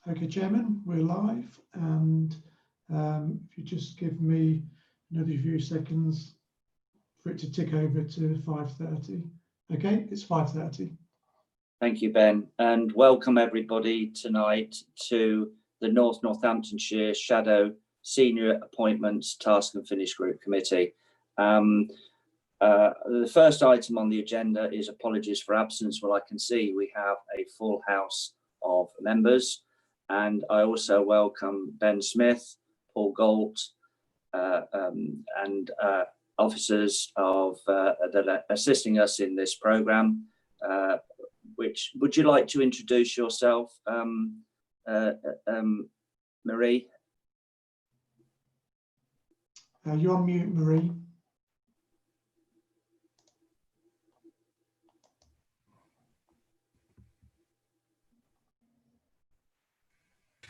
Okay, Chairman, we're live, and if you just give me another few seconds for it to tick over to 5:30. Okay, it's 5:30. Thank you, Ben, and welcome everybody tonight to the North Northamptonshire Shadow Senior Appointments Task and Finish Group Committee. The first item on the agenda is apologies for absence. Well, I can see we have a full house of members, and I also welcome Ben Smith, Paul Galt, and officers that are assisting us in this programme. Which would you like to introduce yourself, Marie? You're on mute, Marie.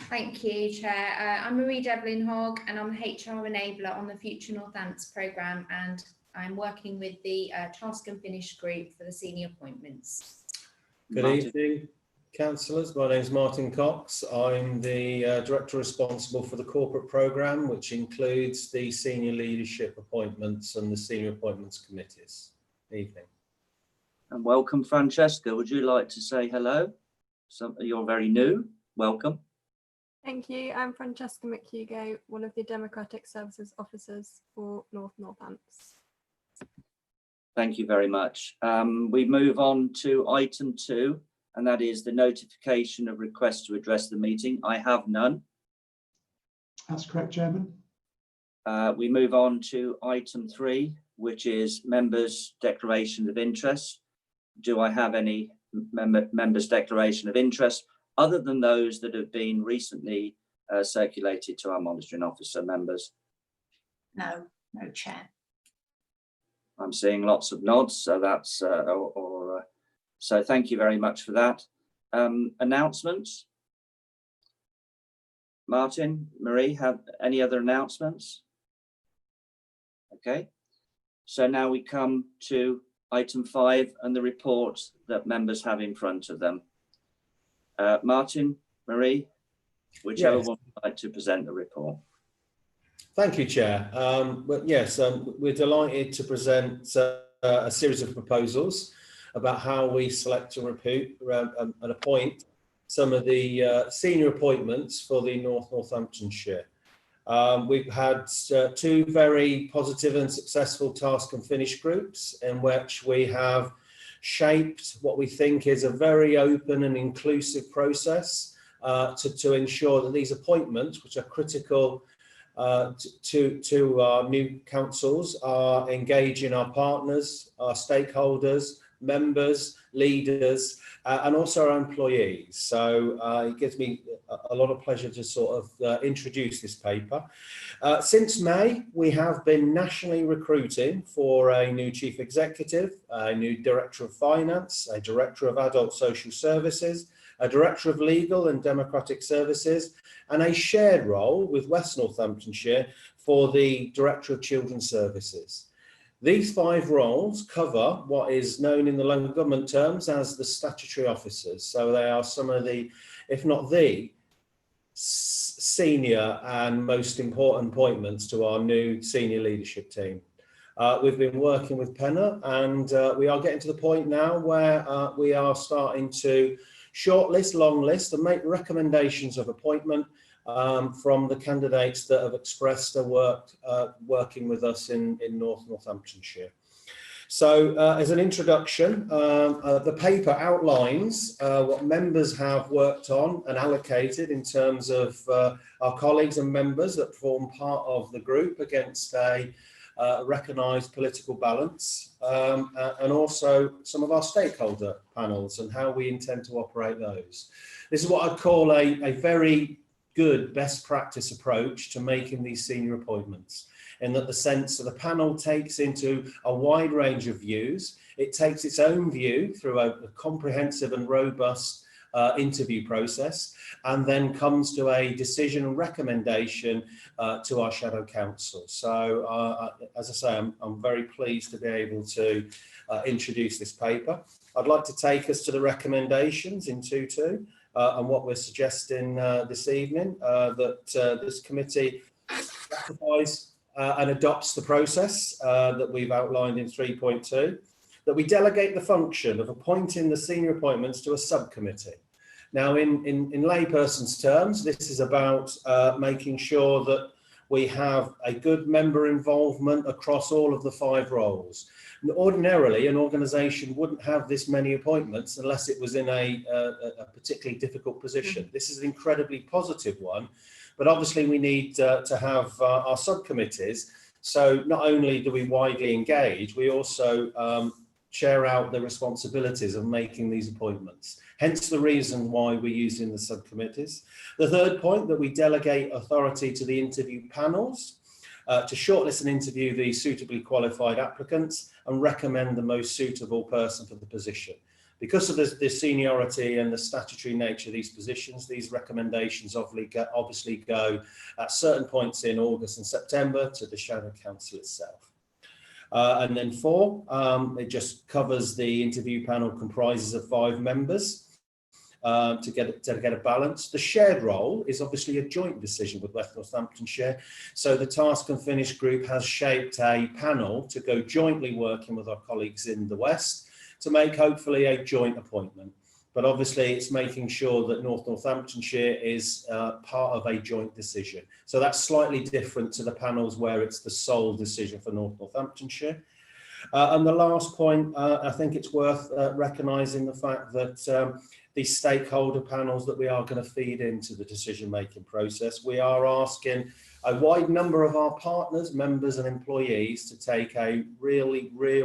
Thank you, Chair. I'm Marie Devlin Hogg, and I'm the HR enabler on the Future Northants programme, and I'm working with the Task and Finish group for the senior appointments. Good evening, councillors. My name is Martin Cox. I'm the director responsible for the corporate programme, which includes the senior leadership appointments and the senior appointments committees. Evening. And welcome, Francesca. Would you like to say hello? You're very new. Welcome. Thank you. I'm Francesca McHugo, one of the Democratic Services Officers for North Northants. Thank you very much. We move on to item 2, and that is the notification of requests to address the meeting. I have none. That's correct, Chairman. We move on to item 3, which is members' declaration of interest. Do I have any members' declaration of interest other than those that have been recently circulated to our monitoring officer members? No, Chair. I'm seeing lots of nods, so that's so thank you very much for that. Announcements? Martin, Marie, have any other announcements? Okay, so now we come to item 5 and the report that members have in front of them. Martin, Marie, whichever one would like to present the report. Thank you, Chair. We're delighted to present a series of proposals about how we select and appoint some of the senior appointments for the North Northamptonshire. We've had 2 very positive and successful task and finish groups in which we have shaped what we think is a very open and inclusive process to ensure that these appointments, which are critical to our new councils, are engaging our partners, our stakeholders, members, leaders, and also our employees. So it gives me a lot of pleasure to sort of introduce this paper. Since May, we have been nationally recruiting for a new chief executive, a new director of finance, a director of adult social services, a director of legal and democratic services, and a shared role with West Northamptonshire for the director of children's services. These 5 roles cover what is known in the local government terms as the statutory officers. So they are some of the, if not the, senior and most important appointments to our new senior leadership team. We've been working with Penna, and we are getting to the point now where we are starting to shortlist, long list, and make recommendations of appointment from the candidates that have expressed a working with us in North Northamptonshire. So as an introduction, the paper outlines what members have worked on and allocated in terms of our colleagues and members that form part of the group against a recognised political balance, and also some of our stakeholder panels and how we intend to operate those. This is what I'd call a very good best practice approach to making these senior appointments, in that the sense that the panel takes into a wide range of views. It takes its own view through a comprehensive and robust interview process, and then comes to a decision and recommendation to our shadow council. So as I say, I'm very pleased to be able to introduce this paper. I'd like to take us to the recommendations in 2.2, and what we're suggesting this evening, that this committee ratifies and adopts the process that we've outlined in 3.2, that we delegate the function of appointing the senior appointments to a subcommittee. Now, in layperson's terms, this is about making sure that we have a good member involvement across all of the 5 roles. And ordinarily, an organisation wouldn't have this many appointments unless it was in a particularly difficult position. This is an incredibly positive one, but obviously we need to have our subcommittees. So not only do we widely engage, we also share out the responsibilities of making these appointments. Hence the reason why we're using the subcommittees. The third point, that we delegate authority to the interview panels to shortlist and interview the suitably qualified applicants and recommend the most suitable person for the position. Because of the seniority and the statutory nature of these positions, these recommendations obviously go at certain points in August and September to the Shadow Council itself. And then 4, it just covers the interview panel comprises of 5 members to get a balance. The shared role is obviously a joint decision with West Northamptonshire. So the Task and Finish group has shaped a panel to go jointly working with our colleagues in the West to make hopefully a joint appointment. But obviously it's making sure that North Northamptonshire is part of a joint decision. So that's slightly different to the panels where it's the sole decision for North Northamptonshire. And the last point, I think it's worth recognising the fact that these stakeholder panels that we are going to feed into the decision-making process, we are asking a wide number of our partners, members and employees to take a real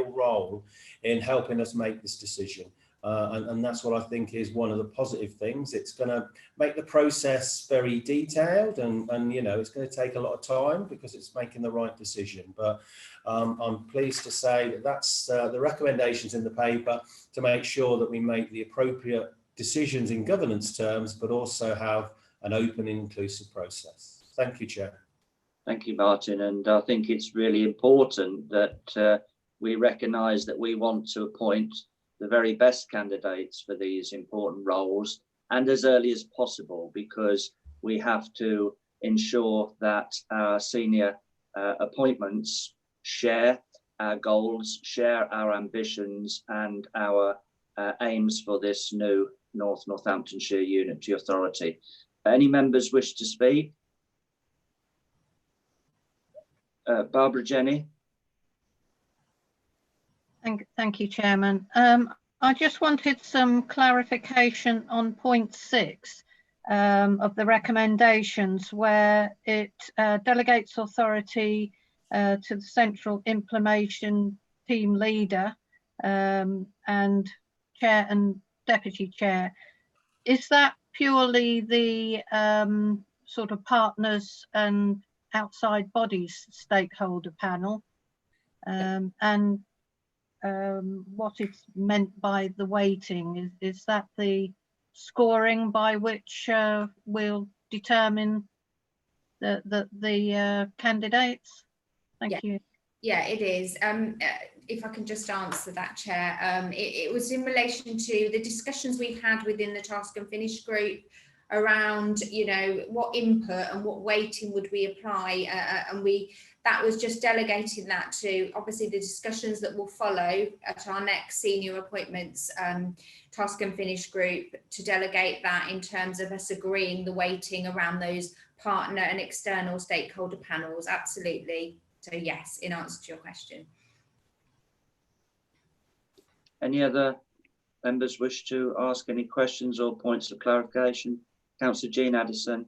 role in helping us make this decision. And that's what I think is one of the positive things. It's going to make the process very detailed and you know, it's going to take a lot of time because it's making the right decision. But I'm pleased to say that that's the recommendations in the paper to make sure that we make the appropriate decisions in governance terms, but also have an open and inclusive process. Thank you, Chair. Thank you, Martin. And I think it's really important that we recognise that we want to appoint the very best candidates for these important roles and as early as possible, because we have to ensure that our senior appointments share our goals, share our ambitions and our aims for this new North Northamptonshire Unitary Authority. Any members wish to speak? Barbara Jenny. Thank you, Chairman. I just wanted some clarification on point 6 of the recommendations, where it delegates authority to the central implementation team leader and chair and deputy chair. Is that purely the sort of partners and outside bodies stakeholder panel? And what is meant by the weighting, is that the scoring by which we'll determine the candidates? Thank you. Yeah, it is. If I can just answer that, Chair, it was in relation to the discussions we've had within the Task and Finish group around, you know, what input and what weighting would we apply, and that was just delegating that to obviously the discussions that will follow at our next senior appointments Task and Finish group, to delegate that in terms of us agreeing the weighting around those partner and external stakeholder panels. Absolutely. So yes, in answer to your question. Any other members wish to ask any questions or points of clarification? Councillor Jean Addison.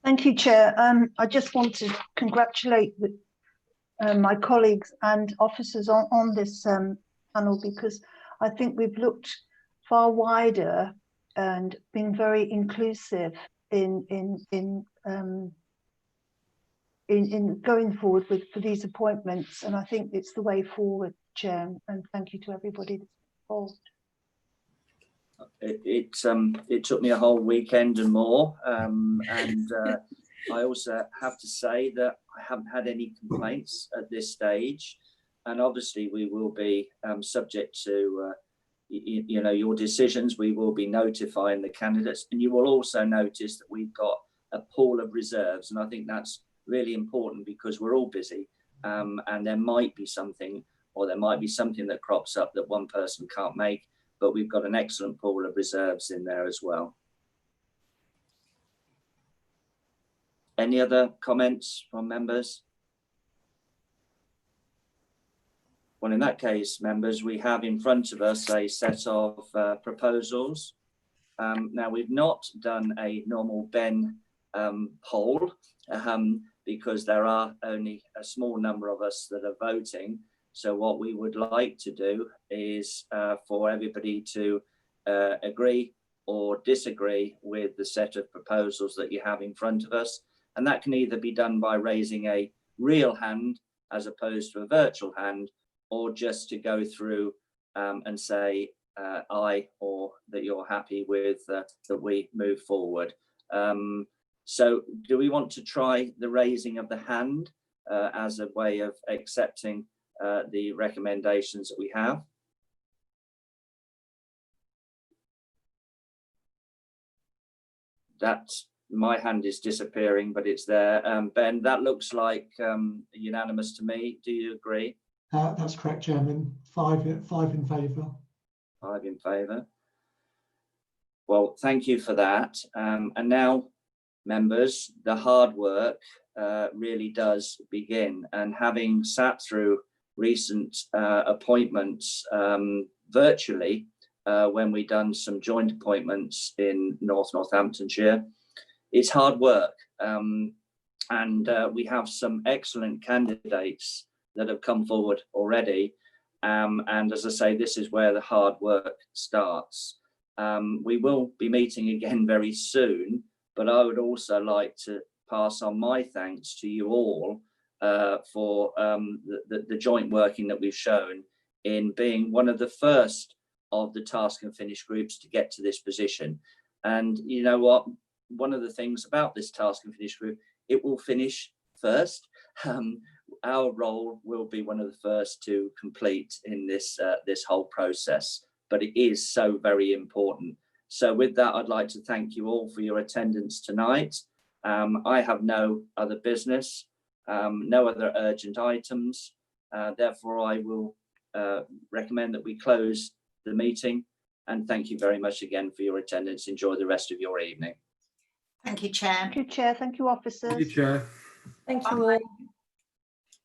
Thank you, Chair. I just want to congratulate my colleagues and officers on this panel, because I think we've looked far wider and been very inclusive in going forward for these appointments, and I think it's the way forward, Chair. And thank you to everybody that's involved. It took me a whole weekend and more, and I also have to say that I haven't had any complaints at this stage, and obviously we will be subject to you know, your decisions. We will be notifying the candidates, and you will also notice that we've got a pool of reserves, and I think that's really important because we're all busy, and there might be something that crops up that one person can't make, but we've got an excellent pool of reserves in there as well. Any other comments from members? Well, in that case, members, we have in front of us a set of proposals. Now, we've not done a normal Ben poll because there are only a small number of us that are voting. So what we would like to do is for everybody to agree or disagree with the set of proposals that you have in front of us. And that can either be done by raising a real hand as opposed to a virtual hand, or just to go through and say aye, or that you're happy with that we move forward. So do we want to try the raising of the hand as a way of accepting the recommendations that we have? My hand is disappearing, but it's there. Ben, that looks like unanimous to me. Do you agree? That's correct, Chairman. Five in favour. 5 in favour. Well, thank you for that. And now, members, the hard work really does begin. And having sat through recent appointments virtually, when we done some joint appointments in Northamptonshire, it's hard work. And we have some excellent candidates that have come forward already. And as I say, this is where the hard work starts. We will be meeting again very soon, but I would also like to pass on my thanks to you all for the joint working that we've shown in being one of the first of the task and finish groups to get to this position. And you know what? One of the things about this task and finish group, it will finish first. Our role will be one of the first to complete in this whole process, but it is so very important. So with that, I'd like to thank you all for your attendance tonight. I have no other business, no other urgent items. Therefore, I will recommend that we close the meeting, and thank you very much again for your attendance. Enjoy the rest of your evening. Thank you, Chair. Thank you, Chair. Thank you, officers. Thank you, Chair. Thank you Bye. all.